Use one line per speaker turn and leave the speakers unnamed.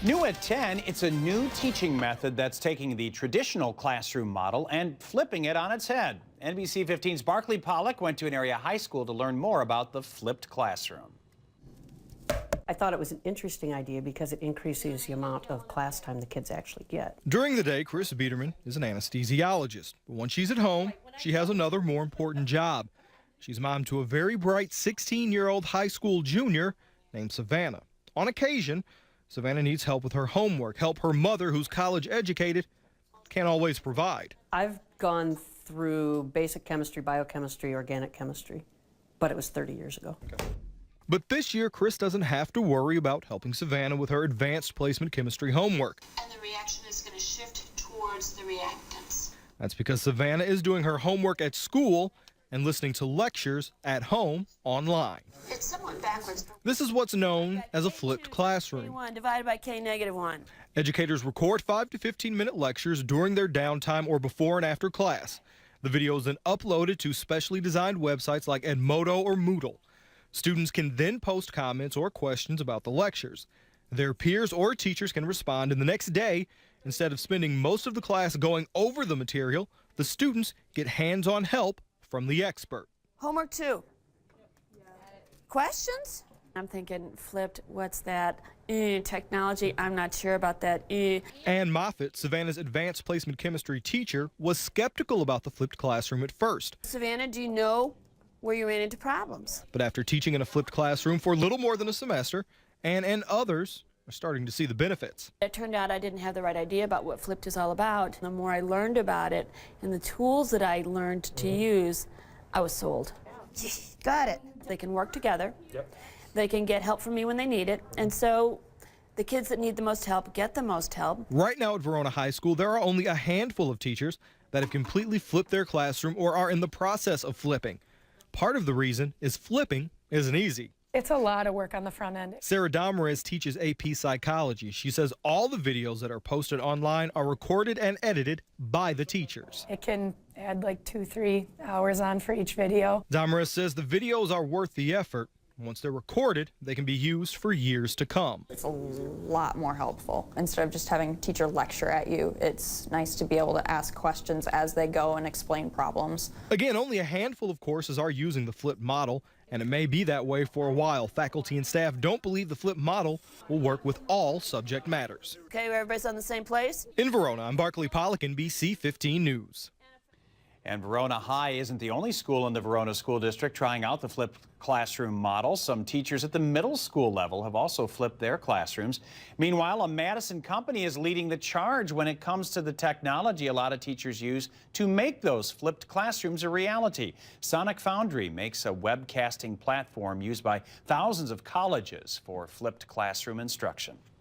New at 10, it's a new teaching method that's taking the traditional classroom model and flipping it on its head. NBC 15's Barkley Pollock went to an area high school to learn more about the flipped classroom.
I thought it was an interesting idea because it increases the amount of class time the kids actually get.
During the day, Chris Biederman is an anesthesiologist. But when she's at home, she has another more important job. She's mom to a very bright 16-year-old high school junior named Savannah. On occasion, Savannah needs help with her homework, help her mother, who's college educated, can't always provide.
I've gone through basic chemistry, biochemistry, organic chemistry, but it was 30 years ago.
But this year, Chris doesn't have to worry about helping Savannah with her advanced placement chemistry homework.
And the reaction is going to shift towards the reactants.
That's because Savannah is doing her homework at school and listening to lectures at home online.
It's somewhat backwards.
This is what's known as a flipped classroom.
K1 divided by K negative 1.
Educators record 5 to 15-minute lectures during their downtime or before and after class. The video is then uploaded to specially designed websites like Edmodo or Moodle. Students can then post comments or questions about the lectures. Their peers or teachers can respond, and the next day, instead of spending most of the class going over the material, the students get hands-on help from the expert.
Homework 2. Questions? I'm thinking flipped, what's that? Technology, I'm not sure about that.
Ann Moffitt, Savannah's advanced placement chemistry teacher, was skeptical about the flipped classroom at first.
Savannah, do you know where you ran into problems?
But after teaching in a flipped classroom for little more than a semester, Ann and others are starting to see the benefits.
It turned out I didn't have the right idea about what flipped is all about. The more I learned about it and the tools that I learned to use, I was sold.
Got it.
They can work together. Yep. They can get help from me when they need it. And so the kids that need the most help get the most help.
Right now at Verona High School, there are only a handful of teachers that have completely flipped their classroom or are in the process of flipping. Part of the reason is flipping isn't easy.
It's a lot of work on the front end.
Sarah Damarez teaches AP Psychology. She says all the videos that are posted online are recorded and edited by the teachers.
It can add like 2-3 hours on for each video.
Damarez says the videos are worth the effort. Once they're recorded, they can be used for years to come.
It's a lot more helpful. Instead of just having a teacher lecture at you, it's nice to be able to ask questions as they go and explain problems.
Again, only a handful of courses are using the flipped model, and it may be that way for a while. Faculty and staff don't believe the flipped model will work with all subject matters.
Okay, everybody's on the same place?
In Verona, I'm Barkley Pollock, NBC 15 News.
And Verona High isn't the only school in the Verona School District trying out the flipped classroom model. Some teachers at the middle school level have also flipped their classrooms. Meanwhile, a Madison company is leading the charge when it comes to the technology a lot of teachers use to make those flipped classrooms a reality. Sonic Foundry makes a webcasting platform used by thousands of colleges for flipped classroom instruction.